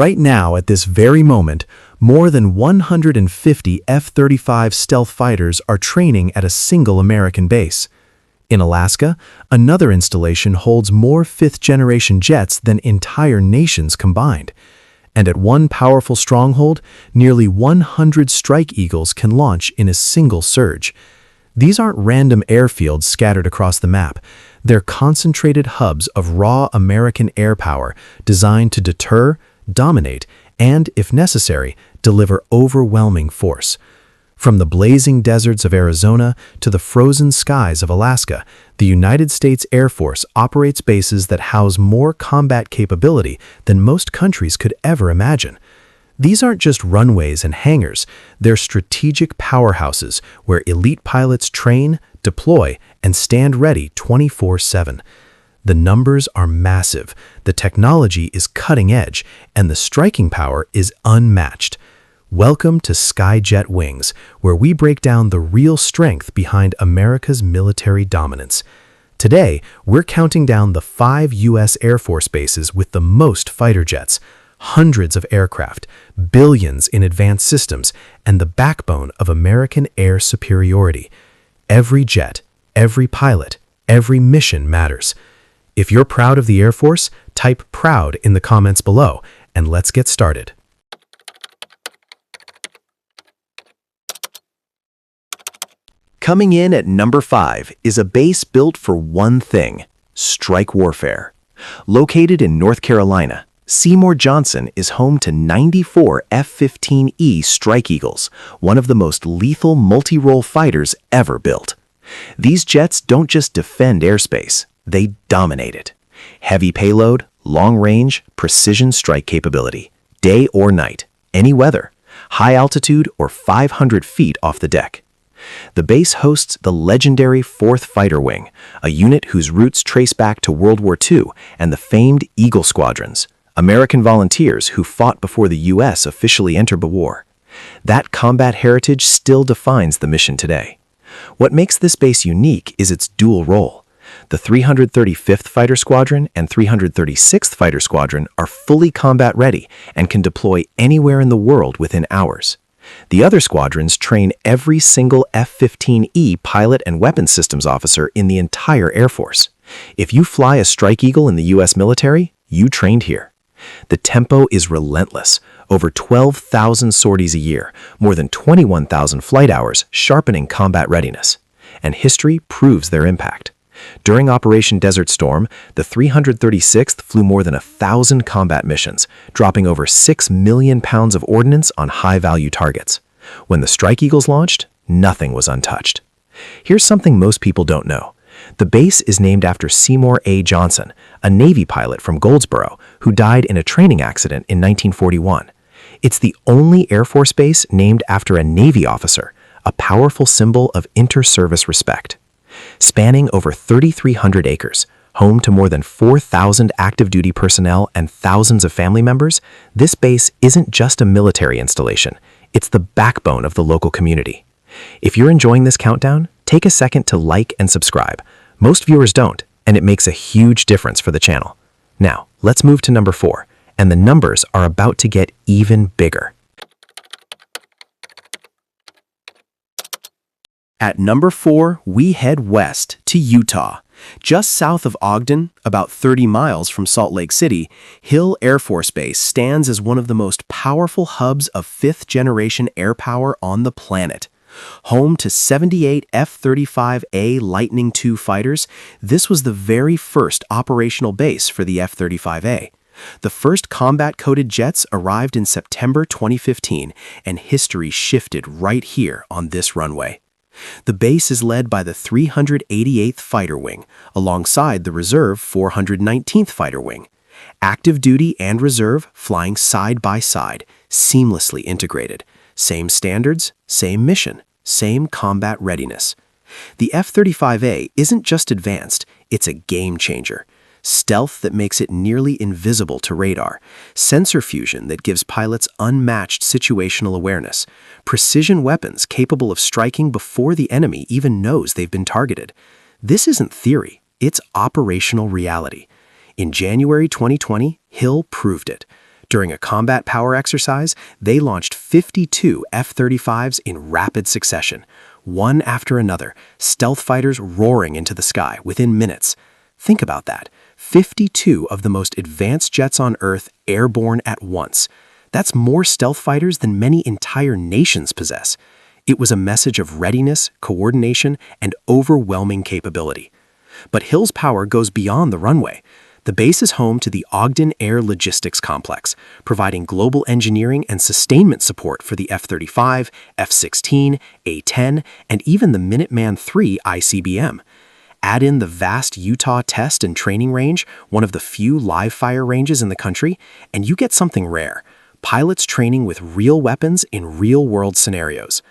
Right now, at this very moment, more than 150 F-35 stealth fighters are training at a single American base. In Alaska, another installation holds more fifth-generation jets than entire nations combined. And at one powerful stronghold, nearly 100 Strike Eagles can launch in a single surge. These aren't random airfields scattered across the map. They're concentrated hubs of raw American air power designed to deter, dominate, and, if necessary, deliver overwhelming force. From the blazing deserts of Arizona to the frozen skies of Alaska, the United States Air Force operates bases that house more combat capability than most countries could ever imagine. These aren't just runways and hangars, they're strategic powerhouses where elite pilots train, deploy, and stand ready 24/7. The numbers are massive, the technology is cutting edge, and the striking power is unmatched. Welcome to Skyjet Wings, where we break down the real strength behind America's military dominance. Today, we're counting down the 5 U.S. Air Force bases with the most fighter jets, hundreds of aircraft, billions in advanced systems, and the backbone of American air superiority. Every jet, every pilot, every mission matters. If you're proud of the Air Force, type "proud" in the comments below, and let's get started. Coming in at number 5 is a base built for one thing: strike warfare. Located in North Carolina, Seymour Johnson is home to 94 F-15E Strike Eagles, one of the most lethal multi-role fighters ever built. These jets don't just defend airspace, they dominate it. Heavy payload, long range, precision strike capability, day or night, any weather, high altitude or 500 feet off the deck. The base hosts the legendary 4th Fighter Wing, a unit whose roots trace back to World War II and the famed Eagle Squadrons, American volunteers who fought before the U.S. officially entered the war. That combat heritage still defines the mission today. What makes this base unique is its dual role. The 335th Fighter Squadron and 336th Fighter Squadron are fully combat ready and can deploy anywhere in the world within hours. The other squadrons train every single F-15E pilot and weapons systems officer in the entire Air Force. If you fly a Strike Eagle in the U.S. military, you trained here. The tempo is relentless, over 12,000 sorties a year, more than 21,000 flight hours, sharpening combat readiness. And history proves their impact. During Operation Desert Storm, the 336th flew more than 1,000 combat missions, dropping over 6 million pounds of ordnance on high-value targets. When the Strike Eagles launched, nothing was untouched. Here's something most people don't know. The base is named after Seymour A. Johnson, a Navy pilot from Goldsboro, who died in a training accident in 1941. It's the only Air Force base named after a Navy officer, a powerful symbol of inter-service respect. Spanning over 3,300 acres, home to more than 4,000 active-duty personnel and thousands of family members, this base isn't just a military installation, it's the backbone of the local community. If you're enjoying this countdown, take a second to like and subscribe. Most viewers don't, and it makes a huge difference for the channel. Now, let's move to number 4, and the numbers are about to get even bigger. At number 4, we head west to Utah. Just south of Ogden, about 30 miles from Salt Lake City, Hill Air Force Base stands as one of the most powerful hubs of 5th-generation air power on the planet. Home to 78 F-35A Lightning II fighters, this was the very first operational base for the F-35A. The first combat-coded jets arrived in September 2015, and history shifted right here on this runway. The base is led by the 388th Fighter Wing, alongside the reserve 419th Fighter Wing. Active duty and reserve flying side by side, seamlessly integrated. Same standards, same mission, same combat readiness. The F-35A isn't just advanced, it's a game changer. Stealth that makes it nearly invisible to radar, sensor fusion that gives pilots unmatched situational awareness, precision weapons capable of striking before the enemy even knows they've been targeted. This isn't theory, it's operational reality. In January 2020, Hill proved it. During a combat power exercise, they launched 52 F-35s in rapid succession, one after another, stealth fighters roaring into the sky within minutes. Think about that. 52 of the most advanced jets on Earth airborne at once. That's more stealth fighters than many entire nations possess. It was a message of readiness, coordination, and overwhelming capability. But Hill's power goes beyond the runway. The base is home to the Ogden Air Logistics Complex, providing global engineering and sustainment support for the F-35, F-16, A-10, and even the Minuteman III ICBM. Add in the vast Utah Test and Training Range, one of the few live-fire ranges in the country, and you get something rare: pilots training with real weapons in real-world scenarios.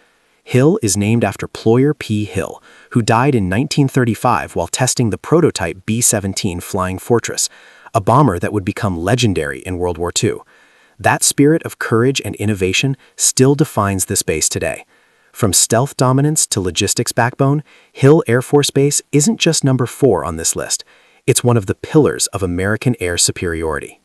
Hill is named after Ployer P. Hill, who died in 1935 while testing the prototype B-17 Flying Fortress, a bomber that would become legendary in World War II. That spirit of courage and innovation still defines this base today. From stealth dominance to logistics backbone, Hill Air Force Base isn't just number 4 on this list. It's one of the pillars of American air superiority.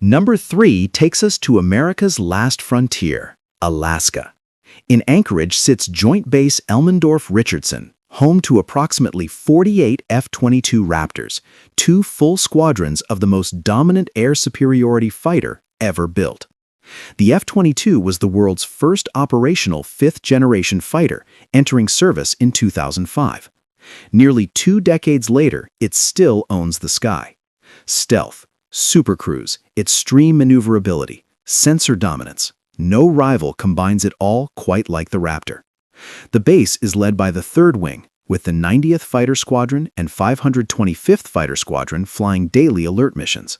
Number 3 takes us to America's last frontier, Alaska. In Anchorage sits Joint Base Elmendorf Richardson, home to approximately 48 F-22 Raptors, 2 full squadrons of the most dominant air superiority fighter ever built. The F-22 was the world's first operational 5th-generation fighter, entering service in 2005. Nearly 2 decades later, it still owns the sky. Stealth, supercruise, extreme maneuverability, sensor dominance. No rival combines it all quite like the Raptor. The base is led by the 3rd Wing, with the 90th Fighter Squadron and 525th Fighter Squadron flying daily alert missions.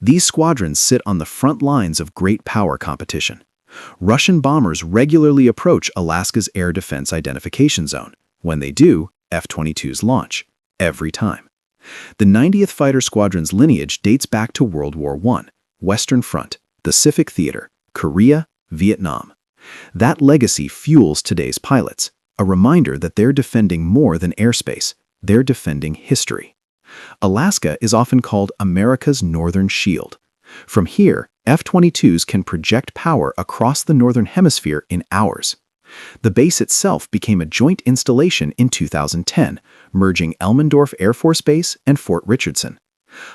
These squadrons sit on the front lines of great power competition. Russian bombers regularly approach Alaska's Air Defense Identification Zone. When they do, F-22s launch. Every time. The 90th Fighter Squadron's lineage dates back to World War I, Western Front, the Pacific Theater, Korea, Vietnam. That legacy fuels today's pilots, a reminder that they're defending more than airspace, they're defending history. Alaska is often called America's Northern Shield. From here, F-22s can project power across the Northern Hemisphere in hours. The base itself became a joint installation in 2010, merging Elmendorf Air Force Base and Fort Richardson.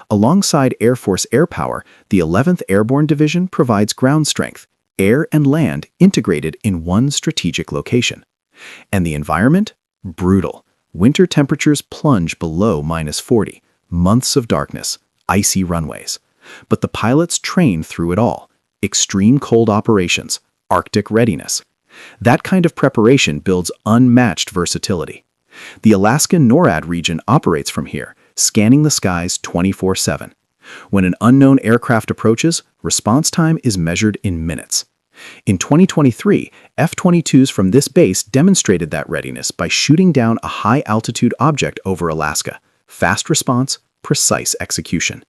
Alongside Air Force Air Power, the 11th Airborne Division provides ground strength, air and land integrated in one strategic location. And the environment? Brutal. Winter temperatures plunge below -40, months of darkness, icy runways. But the pilots train through it all. Extreme cold operations, Arctic readiness. That kind of preparation builds unmatched versatility. The Alaskan NORAD region operates from here, scanning the skies 24/7. When an unknown aircraft approaches, response time is measured in minutes. In 2023, F-22s from this base demonstrated that readiness by shooting down a high-altitude object over Alaska. Fast response, precise execution.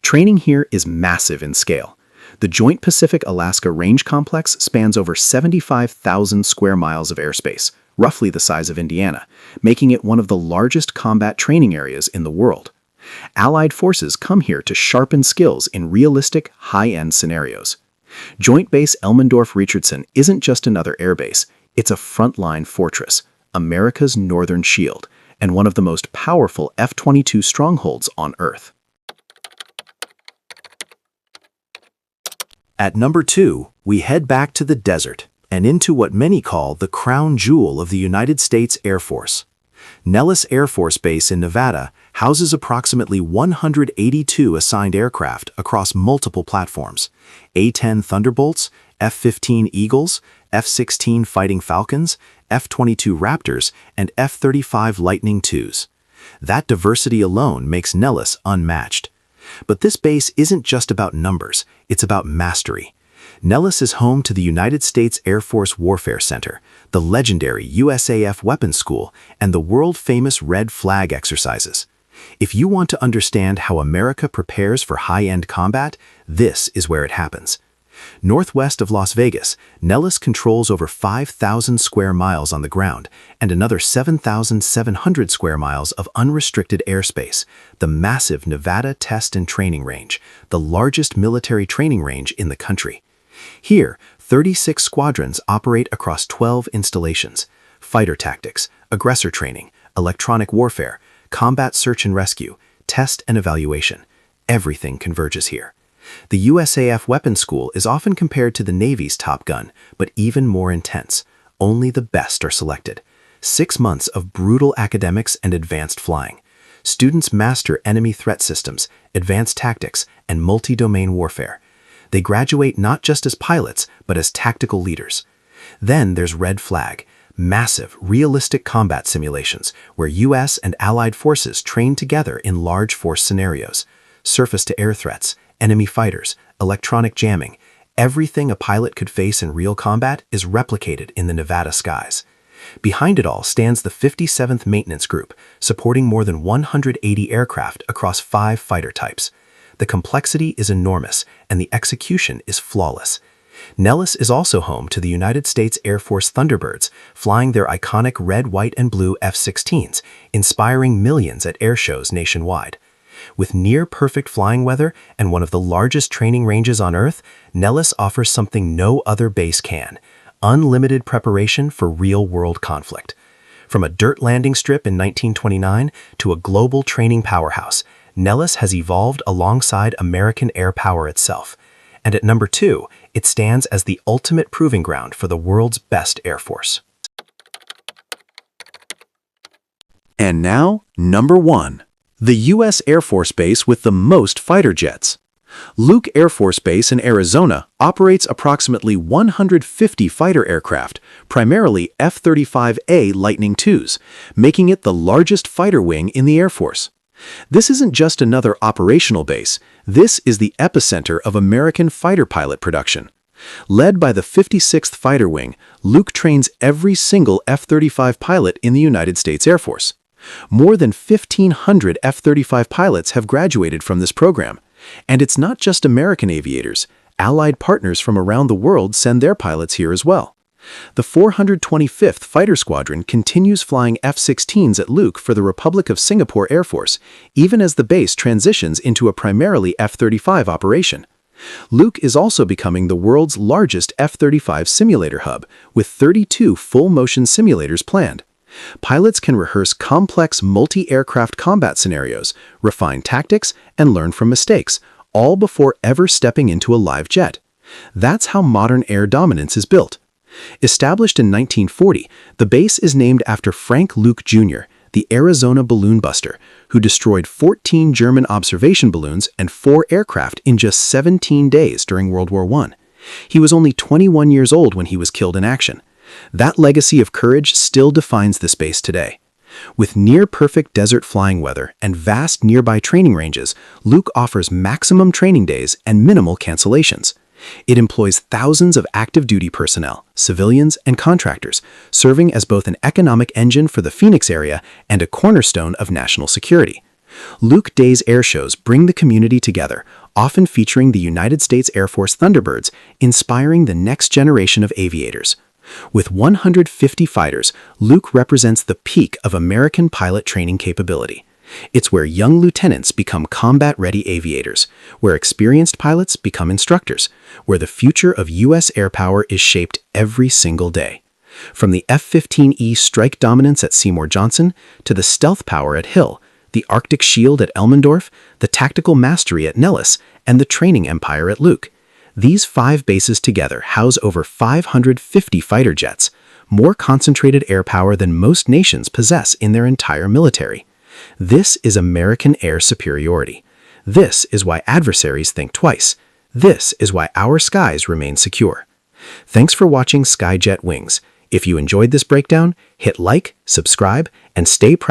Training here is massive in scale. The Joint Pacific-Alaska Range Complex spans over 75,000 square miles of airspace, roughly the size of Indiana, making it one of the largest combat training areas in the world. Allied forces come here to sharpen skills in realistic, high-end scenarios. Joint Base Elmendorf Richardson isn't just another airbase, it's a frontline fortress, America's Northern Shield, and one of the most powerful F-22 strongholds on Earth. At number 2, we head back to the desert and into what many call the crown jewel of the United States Air Force. Nellis Air Force Base in Nevada houses approximately 182 assigned aircraft across multiple platforms: A-10 Thunderbolts, F-15 Eagles, F-16 Fighting Falcons, F-22 Raptors, and F-35 Lightning IIs. That diversity alone makes Nellis unmatched. But this base isn't just about numbers, it's about mastery. Nellis is home to the United States Air Force Warfare Center, the legendary USAF Weapons School, and the world-famous Red Flag exercises. If you want to understand how America prepares for high-end combat, this is where it happens. Northwest of Las Vegas, Nellis controls over 5,000 square miles on the ground and another 7,700 square miles of unrestricted airspace, the massive Nevada Test and Training Range, the largest military training range in the country. Here, 36 squadrons operate across 12 installations: fighter tactics, aggressor training, electronic warfare, combat search and rescue, test and evaluation. Everything converges here. The USAF Weapons School is often compared to the Navy's Top Gun, but even more intense. Only the best are selected. 6 months of brutal academics and advanced flying. Students master enemy threat systems, advanced tactics, and multi-domain warfare. They graduate not just as pilots, but as tactical leaders. Then there's Red Flag, massive, realistic combat simulations where U.S. and allied forces train together in large force scenarios. Surface-to-air threats, enemy fighters, electronic jamming, everything a pilot could face in real combat is replicated in the Nevada skies. Behind it all stands the 57th Maintenance Group, supporting more than 180 aircraft across 5 fighter types. The complexity is enormous, and the execution is flawless. Nellis is also home to the United States Air Force Thunderbirds, flying their iconic red, white, and blue F-16s, inspiring millions at air shows nationwide. With near-perfect flying weather and one of the largest training ranges on Earth, Nellis offers something no other base can: unlimited preparation for real-world conflict. From a dirt landing strip in 1929 to a global training powerhouse, Nellis has evolved alongside American air power itself. And at number 2, it stands as the ultimate proving ground for the world's best Air Force. And now, number 1. The U.S. Air Force Base with the most fighter jets. Luke Air Force Base in Arizona operates approximately 150 fighter aircraft, primarily F-35A Lightning IIs, making it the largest fighter wing in the Air Force. This isn't just another operational base, this is the epicenter of American fighter pilot production. Led by the 56th Fighter Wing, Luke trains every single F-35 pilot in the United States Air Force. More than 1,500 F-35 pilots have graduated from this program. And it's not just American aviators. Allied partners from around the world send their pilots here as well. The 425th Fighter Squadron continues flying F-16s at Luke for the Republic of Singapore Air Force, even as the base transitions into a primarily F-35 operation. Luke is also becoming the world's largest F-35 simulator hub, with 32 full-motion simulators planned. Pilots can rehearse complex multi-aircraft combat scenarios, refine tactics, and learn from mistakes, all before ever stepping into a live jet. That's how modern air dominance is built. Established in 1940, the base is named after Frank Luke Jr., the Arizona balloon buster, who destroyed 14 German observation balloons and 4 aircraft in just 17 days during World War I. He was only 21 years old when he was killed in action. That legacy of courage still defines this base today. With near-perfect desert flying weather and vast nearby training ranges, Luke offers maximum training days and minimal cancellations. It employs thousands of active duty personnel, civilians, and contractors, serving as both an economic engine for the Phoenix area and a cornerstone of national security. Luke Days air shows bring the community together, often featuring the United States Air Force Thunderbirds, inspiring the next generation of aviators. With 150 fighters, Luke represents the peak of American pilot training capability. It's where young lieutenants become combat-ready aviators, where experienced pilots become instructors, where the future of U.S. air power is shaped every single day. From the F-15E Strike dominance at Seymour Johnson to the stealth power at Hill, the Arctic Shield at Elmendorf, the tactical mastery at Nellis, and the training empire at Luke. These 5 bases together house over 550 fighter jets, more concentrated air power than most nations possess in their entire military. This is American air superiority. This is why adversaries think twice. This is why our skies remain secure. Thanks for watching Skyjet Wings. If you enjoyed this breakdown, hit like, subscribe, and stay proud.